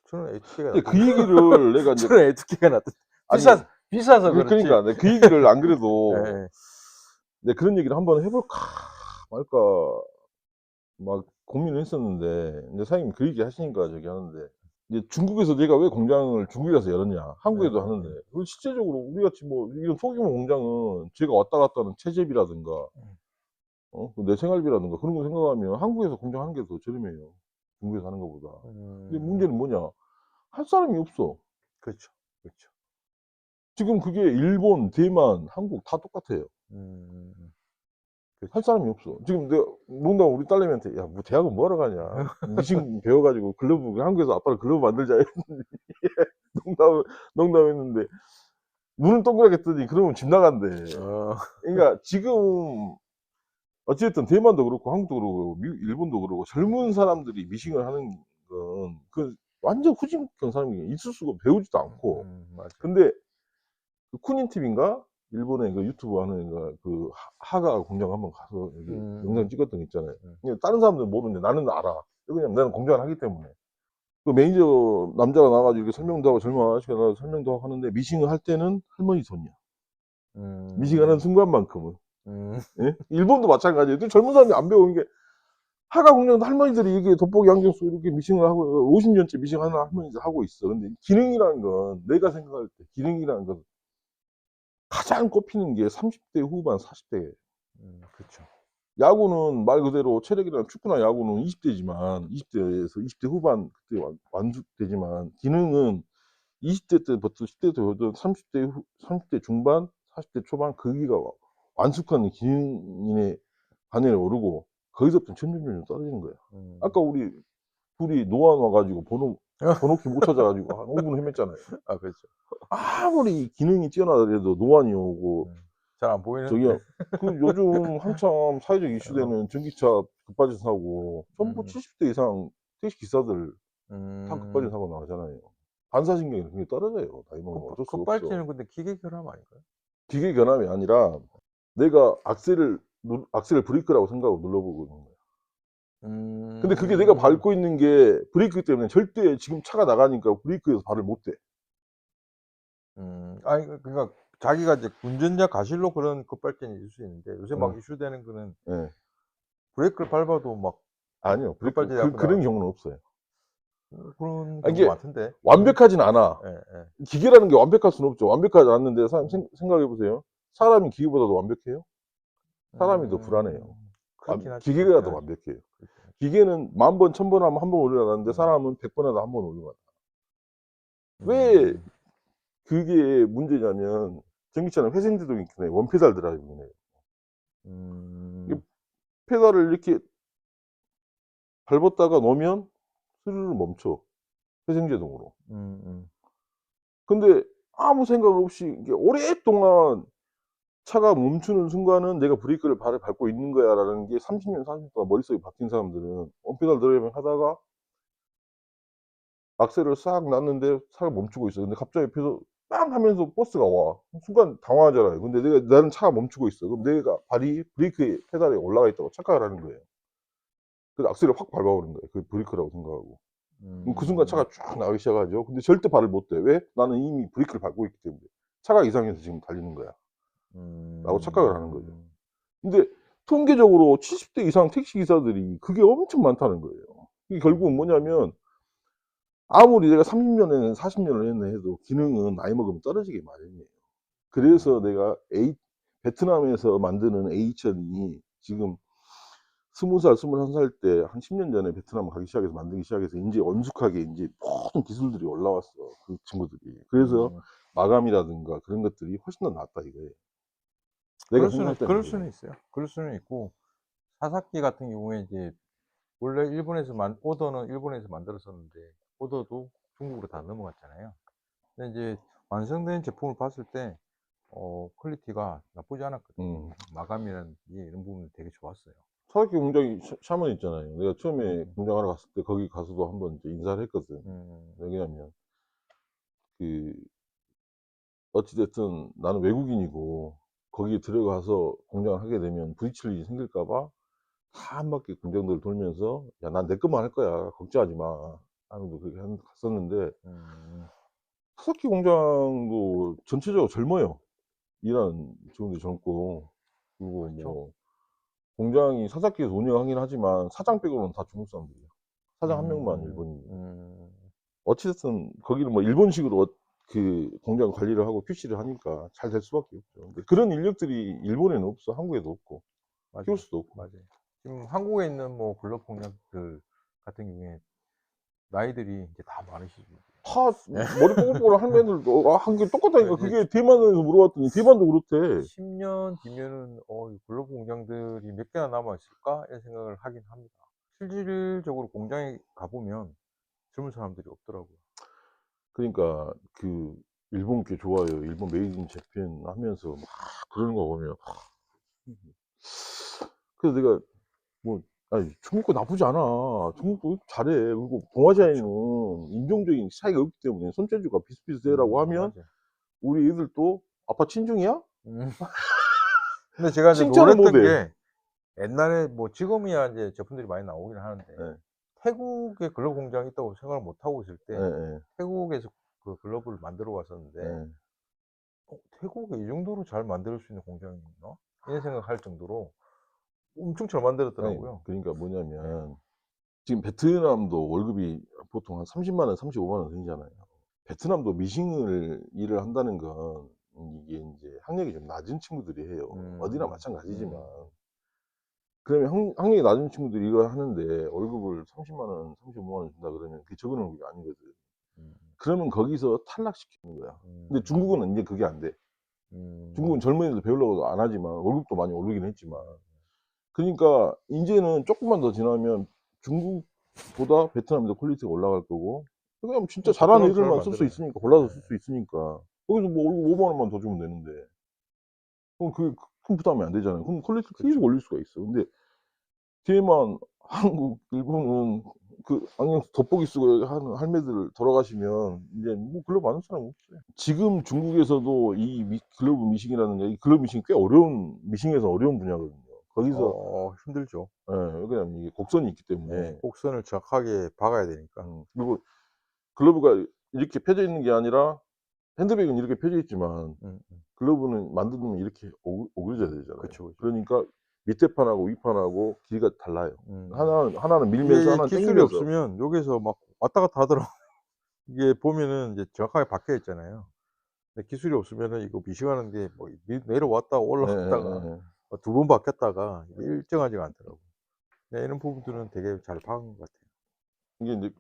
저는 에티케가 근데 그 낫던데. 얘기를 내가 이제 저는 에티케가 낫던데. 아니 비싸서 그렇지. 그러니까 내가 그 얘기를 안 그래도 예. 내가 그런 얘기를 한번 해볼까 말까 막 고민을 했었는데 이제 사장님 그 얘기 하시니까 저기 하는데 이제 중국에서 내가 왜 공장을 중국에 가서 열었냐 한국에도 하는데 그리고 실제적으로 우리 같이 뭐 이런 소규모 공장은 제가 왔다 갔다 하는 채집이라든가 내 생활비라든가 그런 거 생각하면 한국에서 공장 한 개 더 저렴해요 중국에서 하는 것보다. 근데 문제는 뭐냐 할 사람이 없어. 그렇죠. 그렇죠. 지금 그게 일본, 대만, 한국 다 똑같아요. 할 그렇죠. 사람이 없어. 지금 내가 농담 우리 딸내미한테 야 뭐 대학은 뭐하러 가냐 미싱 배워가지고 글러브 한국에서 아빠를 글러브 만들자 했는데 농담했는데 눈을 동그랗게 뜨니 그러면 집 나간대. 어. 그러니까 지금 어쨌든 대만도 그렇고 한국도 그렇고 미국, 일본도 그렇고 젊은 사람들이 미싱을 하는 건 그 완전 후진국형 사람이 있을 수가 배우지도 않고. 맞아요. 근데 그 쿠닌 TV인가 일본의 그 유튜브 하는 그 하가 공장 한번 가서 여기 영상 찍었던 거 있잖아요. 근데 다른 사람들은 모르는데 나는 알아. 왜냐면 나는 공장을 하기 때문에. 그 매니저 남자가 나와가지고 이렇게 설명도 하고 젊은 아저씨가 나와서 설명도 하고 하는데 미싱을 할 때는 할머니 손이야. 미싱하는 순간만큼은. 예? 일본도 마찬가지예요. 또 젊은 사람이 안 배우는 게 하가 공장도 할머니들이 이게 돋보기 안경 쓰고 이렇게 미싱을 하고 50년째 미싱하는 할머니들 하고 있어. 근데 기능이라는 건 내가 생각할 때 기능이라는 건 가장 꼽히는 게 30대 후반, 40대. 그렇죠. 야구는 말 그대로 체력이나 축구나 야구는 20대지만 20대에서 20대 후반 그때 완숙되지만 기능은 20대 때부터 10대 때부터 30대 중반, 40대 초반 거기가 완숙한 기능인의 반열에 오르고 거기서부터 점점 떨어지는 거야. 아까 우리 둘이 노안 와가지고 번호키 못 찾아가지고 한 5분 헤맸잖아요. 아, 그렇죠. 아무리 기능이 뛰어나더라도 노안이 오고 잘 안 보이는데. 저기요 그 요즘 한참 사회적 이슈되는 전기차 급발진 사고 전부 음. 70대 이상 택시 기사들 다 급발진 음. 사고 나가잖아요. 반사신경이 굉장히 떨어져요. 나이 먹으면 어쩔 수 없어. 급발진은 근데 기계 결함 아닌가요? 기계 결함이 아니라 내가 악셀을 브레이크라고 생각하고 눌러보고 있는 거야. 근데 그게 내가 밟고 있는 게 브레이크 때문에 절대 지금 차가 나가니까 브레이크에서 발을 못 대. 아니 그러니까 자기가 이제 운전자 과실로 그런 급발진이 있을 수 있는데 요새 막 예. 이슈되는 거는 예. 브레이크를 밟아도 막 아니요. 급발진이 자꾸 그런 나 경우는 없어요. 그런 아, 경우 이게 많던데. 완벽하진 않아. 예. 기계라는 게 완벽할 수는 없죠. 완벽하지 않는데 생각해 보세요. 사람이 기계보다도 완벽해요? 사람이 더 불안해요. 그렇긴 하죠. 기계가 그렇긴 더 하죠. 완벽해요. 그렇긴 하죠. 기계는 10,000번, 1,000번 하면 한 번 올려놨는데 사람은 100번 하다 한 번 올려놨다. 왜 그게 문제냐면 전기차는 회생제동이 있잖아요. 원페달 드라이브네요. 이 페달을 이렇게 밟았다가 놓으면 스르르 멈춰. 회생제동으로. 근데 아무 생각 없이 이게 오랫동안 차가 멈추는 순간은 내가 브레이크를 발을 밟고 있는 거야라는 게 30년, 40년 동안 머릿속에 박힌 사람들은 원페달 드라이빙 하다가 악셀을 싹 놨는데 차가 멈추고 있어. 근데 갑자기 옆에서 빵 하면서 버스가 와. 순간 당황하잖아요. 근데 나는 차가 멈추고 있어. 그럼 내가 발이 브레이크 페달에 올라가 있다고 착각을 하는 거예요. 그래서 악셀을 확 밟아버린 거예요. 그게 브레이크라고 생각하고. 그럼 그 순간 차가 쫙 나가기 시작하죠. 근데 절대 발을 못 대. 왜? 나는 이미 브레이크를 밟고 있기 때문에. 차가 이상해서 지금 달리는 거야. 라고 착각을 하는 거죠. 근데 통계적으로 70대 이상 택시 기사들이 그게 엄청 많다는 거예요. 이게 결국은 뭐냐면 아무리 내가 30년에는 40년을 했네 해도 기능은 나이 먹으면 떨어지게 마련이에요. 그래서 내가 베트남에서 만드는 A천이 지금 20살, 21살 때 한 10년 전에 베트남 가기 시작해서 만들기 시작해서 이제 엄숙하게 이제 모든 기술들이 올라왔어. 그 친구들이. 그래서 마감이라든가 그런 것들이 훨씬 더 낫다 이거예요. 내가 생각할 때는 그럴 그래요. 수는 있어요. 그럴 수는 있고 사사키 같은 경우에 이제 원래 오더는 일본에서 만들었었는데 오더도 중국으로 다 넘어갔잖아요. 근데 이제 완성된 제품을 봤을 때 퀄리티가 나쁘지 않았거든요. 마감이라든지 이런 부분이 되게 좋았어요. 사사키 공장이 샤먼 있잖아요. 내가 처음에 공장하러 갔을 때 거기 가서도 한번 이제 인사를 했거든. 왜냐면 그 어찌됐든 나는 외국인이고 거기에 들어가서 공장을 하게 되면 부딪힐 일이 생길까봐 다 한 바퀴 공장들을 돌면서 야, 난 내 것만 할 거야. 걱정하지 마. 하면서 그렇게 갔었는데 사사키 공장도 전체적으로 젊어요. 일하는 직원들이 젊고 그리고 그렇죠. 뭐 공장이 사사키에서 운영하긴 하지만 사장 빼고는 다 중국 사람들이에요. 사장 한 명만 일본인이에요. 어찌됐든 거기는 뭐 일본식으로 그 공장 관리를 하고 QC를 하니까 잘 될 수밖에 없죠. 근데 그런 인력들이 일본에는 없어. 한국에도 없고 키울 맞아요. 수도 없고. 맞아요. 지금 한국에 있는 뭐 글로벌 공장들 같은 경우에 나이들이 이제 다 많으시죠. 다 머리 뽀글뽀글한 할매들도 한 게 똑같다니까. 이제 그게 대만에서 물어봤더니 대만도 그렇대. 10년 뒤면은 이 글로벌 공장들이 몇 개나 남아 있을까? 이런 생각을 하긴 합니다. 실질적으로 공장에 가보면 젊은 사람들이 없더라고요. 그러니까 그 일본 게 좋아요. 일본 메이드 인 재팬 하면서 막 그러는 거 보면 그래서 내가 뭐 아니 중국 거 나쁘지 않아. 중국도 잘해. 그리고 동아시아에는 인종적인 차이가 없기 때문에 손재주가 비슷비슷해라고 하면 맞아요. 우리 애들도 아빠 친중이야? 음. 근데 제가 이제 칭찬을 놀랬던 못해. 게 옛날에 뭐 지금이야 이제 제품들이 많이 나오긴 하는데 예, 태국에 글로벌 공장이 있다고 생각을 못 하고 있을 예, 때 예, 태국에서 그 글러브를 만들어 왔었는데 예. 태국에 이 정도로 잘 만들 수 있는 공장이 있나? 이런 생각할 정도로 엄청 잘 만들었더라고요. 그러니까 네. 뭐냐면 지금 베트남도 월급이 보통 한 30만 원, 35만 원 되잖아요. 베트남도 미싱을 일을 한다는 건 이게 이제 학력이 좀 낮은 친구들이 해요. 어디나 마찬가지지만. 그러면 학력이 낮은 친구들이 이걸 하는데 월급을 30만 원, 35만 원 준다 그러면 그게 적은 월급이 아니거든. 음, 그러면 거기서 탈락시키는 거야. 근데 음, 중국은 이제 그게 안 돼. 중국은 음, 젊은이들 배우려고 안 하지만 월급도 많이 오르긴 했지만. 그러니까 이제는 조금만 더 지나면 중국보다 베트남이 더 퀄리티가 올라갈 거고 그냥 진짜 잘하는 베트남도 잘 애들만 쓸 수 만들어요. 있으니까 골라서 네. 쓸 수 있으니까 거기서 뭐 월급 5만 원만 더 주면 되는데 그럼 그게 큰 부담이 안 되잖아요. 그럼 퀄리티 계속 그렇죠. 올릴 수가 있어. 근데 뒤에만 한국, 일본은 그 안경 돋보기 쓰고 하는 할매들 돌아가시면 이제 뭐 글러브 아는 사람 없어요. 지금 중국에서도 이 글러브 미싱이라는 게 이 글러브 미싱이 꽤 어려운 미싱에서 어려운 분야거든요. 거기서 힘들죠. 예, 왜냐면 이게 곡선이 있기 네, 때문에 곡선을 정확하게 박아야 되니까. 그리고 글러브가 이렇게 펴져 있는 게 아니라 핸드백은 이렇게 펴져 있지만 음, 글러브는 만들면 이렇게 오그려져야 되잖아요. 그쵸, 그쵸. 그러니까 밑에 판하고 위 판하고 길이가 달라요. 음. 하나는 밀면서 이게 하나는 기술이 당기면서. 없으면 여기서 막 왔다 갔다 하더라고요. 이게 보면은 이제 정확하게 박혀 있잖아요. 근데 기술이 없으면은 이거 미싱하는 게 뭐 내려왔다가 올라갔다가 예예예. 두 번 바뀌었다가 이게 일정하지가 않더라고요. 네, 이런 부분들은 되게 잘 박은 것 같아요. 이게 인제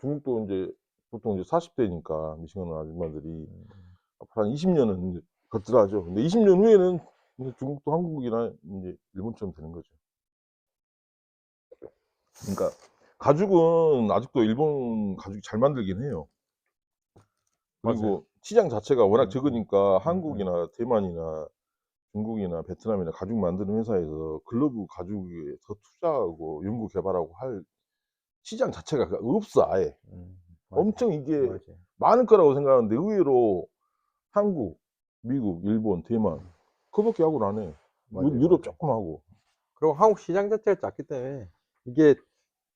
중국도 인제 보통 이제 40 대니까 미싱하는 아줌마들이 음. 앞으로 한 20 년은 인제 거뜬하죠. 근데 20년 후에는 인제 중국도 한국이나 인제 일본처럼 되는 거죠. 그러니까 가죽은 아직도 일본 가죽이 잘 만들긴 해요. 맞아요. 그리고 시장 자체가 워낙 음, 음, 적으니까 음. 한국이나 대만이나 중국이나 베트남이나 가죽 만드는 회사에서 글러브 가죽에 더 투자하고 연구 개발하고 할 시장 자체가 없어 아예. 맞아요. 엄청 이게 맞아요. 많을 거라고 생각하는데 의외로 한국, 미국, 일본, 대만 그거밖에 하고는 안 해. 맞아요, 유럽 맞아요. 쪼끔 하고. 그리고 한국 시장 자체가 작기 때문에 이게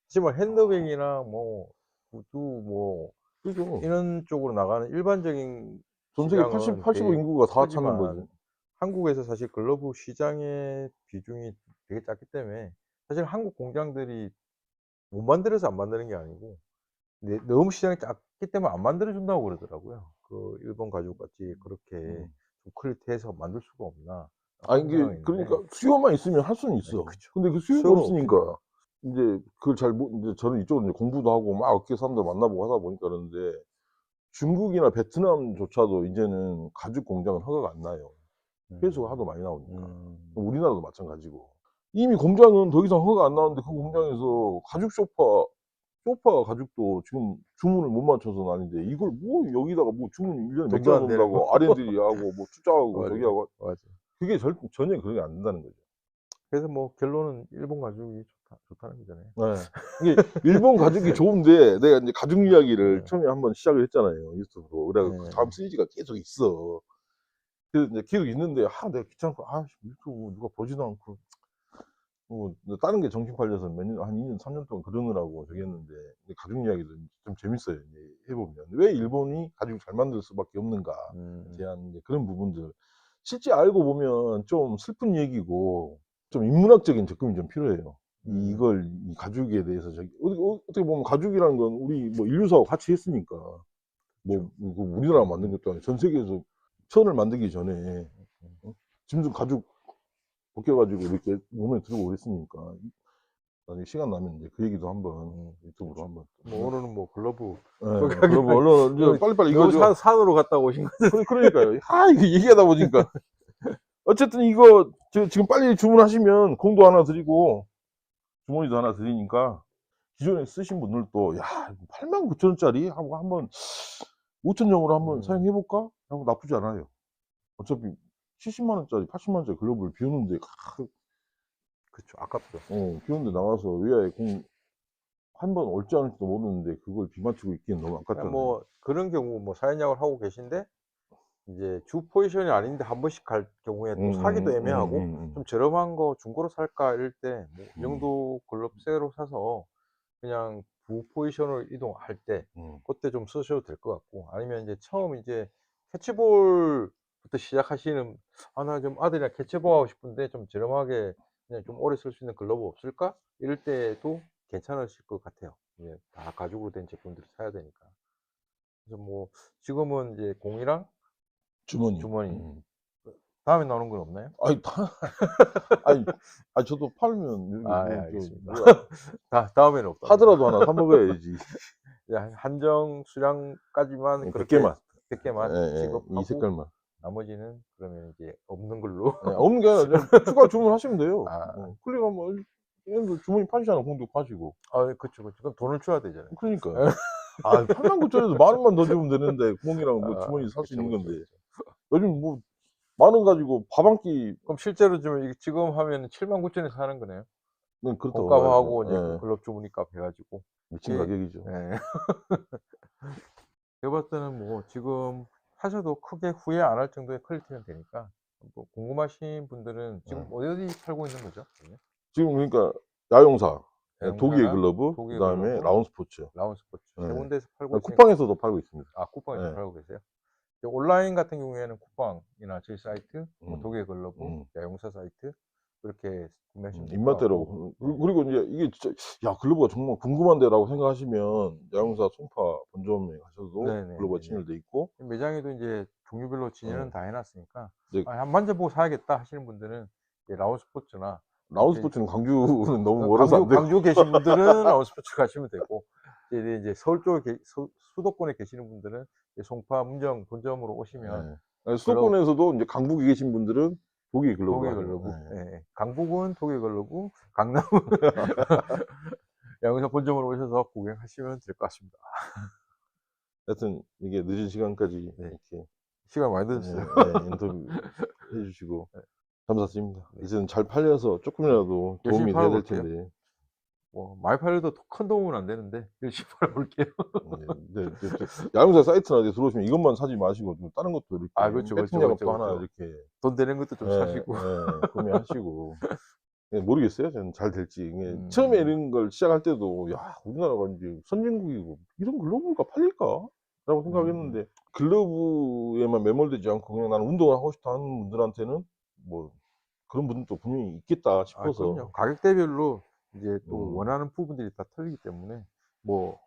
하지만 핸드백이나 뭐 구두 뭐 그죠. 이런 쪽으로 나가는 일반적인 전 세계 80, 시장은 85 되게 인구가 다 찾는 거지. 크지만 한국에서 사실 글러브 시장의 비중이 되게 작기 때문에 사실 한국 공장들이 못 만들어서 안 만드는 게 아니고 너무 시장이 작기 때문에 안 만들어 준다고 그러더라고요. 그 일본 가죽같이 그렇게 음. 좀 퀄리티해서 만들 수가 없나 아 하는 이게 생각이 있는데 그러니까 수요만 있으면 할 수는 네, 있어. 그쵸. 근데 그 수요가 수요가 없으니까 없으니까. 인제 그걸 잘 못 인제 저는 이쪽으로 이제 공부도 하고 막 업계 사람들 만나보고 하다 보니까 그러는데 중국이나 베트남조차도 이제는 가죽 공장은 허가가 안 나요. 해수가 하도 음. 많이 나오니까. 음. 그럼 우리나라도 마찬가지고. 이미 공장은 더 이상 허가가 안 나오는데 그 공장에서 가죽 소파 가죽도 지금 주문을 못 맞춰서 나는데 이걸 뭐 여기다가 뭐 주문 1 년에 몇 돈도 개나 안 되는 거. 넣는다고 R&D 하고 뭐 투자하고 저기 맞아요. 하고 맞아요. 그게 전혀 그게 안 된다는 거죠. 그래서 뭐 결론은 일본 가죽이 좋다는 거잖아요. 예. 이게 일본 가죽이 좋은데 내가 인제 가죽 이야기를 예. 처음에 한번 시작을 했잖아요, 유튜브로. 그래 갖고 다음 예. 시리즈가 계속 있어. 그 이제 기록이 있는데 내가 귀찮고 유튜브 누가 보지도 않고 다른 게 정신 팔려서 몇 년, 한 2년, 3년 동안 그러느라고 저기 했는데 가죽 이야기도 좀 재밌어요. 이제 해보면 왜 일본이 가죽을 잘 만들 수밖에 없는가 대한 이제 그런 부분들 실제 알고 보면 좀 슬픈 얘기고 좀 인문학적인 접근이 좀 필요해요. 이걸 이 가죽에 대해서 어떻게 보면 가죽이라는 건 우리 뭐 인류사와 같이 했으니까 우리나라가 만든 것도 아니고 전 세계에서 천을 만들기 전에 짐승 가죽 벗겨가지고 이렇게 몸에 들고 그랬으니까 나중에 시간 나면 이제 그 얘기도 한번 유튜브로 한번 뭐 오늘은 뭐 글러브 그러면 얼른 이제 빨리빨리 이거 너무 산으로 갔다 오신 거죠? 그러니까요. 이거 얘기하다 보니까 어쨌든 이거 지금 빨리 주문하시면 공도 하나 드리고 주머니도 하나 드리니까 기존에 쓰신 분들도 89,000원짜리 하고 한번 5,000원으로 한번 사용해볼까? 하고 나쁘지 않아요. 어차피 70만원짜리 80만원짜리 글러브를 비우는데 그쵸, 아깝죠. 비우는데 나와서 위아에 공 한 번 올지 않을지도 모르는데 그걸 비 맞추고 있기는 너무 아깝잖아요. 뭐 그런 경우 뭐 사연약을 하고 계신데 이제 주 포지션이 아닌데 한 번씩 갈 경우에 또 사기도 애매하고 좀 저렴한 거 중고로 살까 이럴 때 뭐 이 정도 글러브 새로 사서 그냥 부 포지션을 이동할 때 그때 좀 쓰셔도 될 것 같고, 아니면 이제 처음 이제 캐치볼부터 시작하시는 나 좀 아들이랑 캐치볼 하고 싶은데 좀 저렴하게 그냥 좀 오래 쓸 수 있는 글러브 없을까? 이럴 때도 괜찮으실 것 같아요. 예, 다 가죽으로 된 제품들을 사야 되니까. 그래서 뭐 지금은 이제 공이랑 주머니. 주머니. 다음에 나오는 건 없나요? 저도 팔면 예, 알겠습니다. 다음에는 없다. 하더라도 하나 사 먹어야지. 한정 수량까지만 100개만. 100개만 이 색깔만. 나머지는 그러면 이제 없는 걸로. 없는 게 아니라 그냥 추가 주문하시면 돼요. 클릭하면 얘네들 주머니 파시잖아. 공도 파시고. 그쵸. 그럼 돈을 줘야 되잖아요. 그러니까. 89,000원에서 10,000원만 더 주면 되는데 공이랑 뭐 주머니 살 수 있는 그쵸. 건데. 요즘 뭐 10,000원 가지고 밥 한 끼. 그럼 실제로 지금 하면 79,000원에 사는 거네요. 그렇다고 공값하고 봐야죠. 이제 글러브 주머니 값 해가지고. 미친 가격이죠. 예. 제가 봤을 때는 뭐 지금 하셔도 크게 후회 안 할 정도의 퀄리티는 되니까, 뭐 궁금하신 분들은 지금 어디 팔고 있는 거죠? 지금 그러니까 야용사, 독일 야용사나 글러브, 독일 그다음에 글러브, 라운스포츠. 라운스포츠 세 네. 군데에서 팔고 있으니까. 쿠팡에서도 팔고 있습니다. 쿠팡에서 네. 팔고 계세요? 온라인 같은 경우에는 쿠팡이나 저희 사이트, 뭐 독일 글러브, 야용사 사이트 그렇게 구매하시면 될 것 같고. 입맛대로. 그리고 이제 이게 진짜 글러브가 정말 궁금한데라고 생각하시면 야용사 송파 본점에 가셔도 글러브가 진열돼 있고, 매장에도 이제 종류별로 진열은 다 해놨으니까 네. 한번 만져보고 사야겠다 하시는 분들은 라운스포츠나, 라운스포츠는 광주는 너무 멀어서 안 되고, 광주 계신 분들은 라운스포츠 가시면 되고, 이제 서울 쪽에 수도권에 계시는 분들은 이제 송파 문정 본점으로 오시면 수도권에서도 이제 강북에 계신 분들은 독일 글러브. 독일 글러브. 예. 강북은 독일 글러브, 강남은 야용사 본점으로 오셔서 구경하시면 될 것 같습니다. 하여튼 이게 늦은 시간까지 이렇게 시간 많이 드셨어요. 인터뷰 해주시고 감사드립니다. 이제는 잘 팔려서 조금이라도 도움이 돼야 될 텐데. 많이 팔려도 큰 도움은 안 되는데 열심히 팔아볼게요. 야용사 사이트나 어디 들어오시면 이것만 사지 마시고 좀 다른 것도 이렇게 그렇죠. 배팅 작업도 하나 이렇게 돈 되는 것도 좀 사시고. 구매하시고. 모르겠어요. 저는 잘 될지. 처음에 이런 걸 시작할 때도 우리나라가 이제 선진국이고 이런 글러브가 팔릴까? 라고 생각했는데 글러브에만 매몰되지 않고 그냥 나는 운동을 하고 싶다 하는 분들한테는 뭐 그런 분들도 분명히 있겠다 싶어서. 그럼요. 가격대별로 이제 또 원하는 부분들이 다 틀리기 때문에, 뭐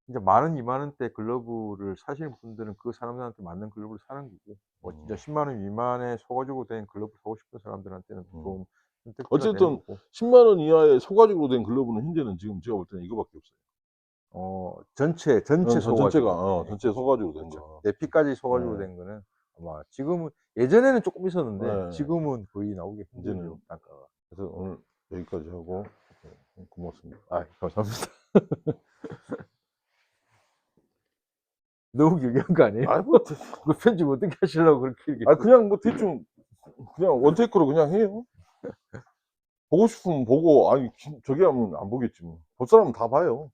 이제 10,000원, 20,000원대 글러브를 사시는 분들은 그 사람들한테 맞는 글러브를 사는 거고, 뭐 진짜 100,000원 미만의 소가죽으로 된 글러브 사고 싶은 사람들한테는 좋은 선택지가 어쨌든 되는 거고. 100,000원 이하의 소가죽으로 된 글러브는 현재는 지금 제가 볼 때는 이거밖에 없어요. 전체 소가죽. 전체가 전체 소가죽으로 된 거. 내피까지 소가죽으로 된 거는 아마 지금은, 예전에는 조금 있었는데 지금은 거의 나오기 힘들죠, 단가가. 그래서 오늘 여기까지 하고 고맙습니다. 감사합니다. 너무 길게 한 거 아니에요? 그 편집 어떻게 하시려고 그렇게 길게. 그냥 뭐 대충 그냥 원테이크로 그냥 해요. 보고 싶으면 보고 저기 하면 안 보겠지 뭐. 볼 사람은 다 봐요.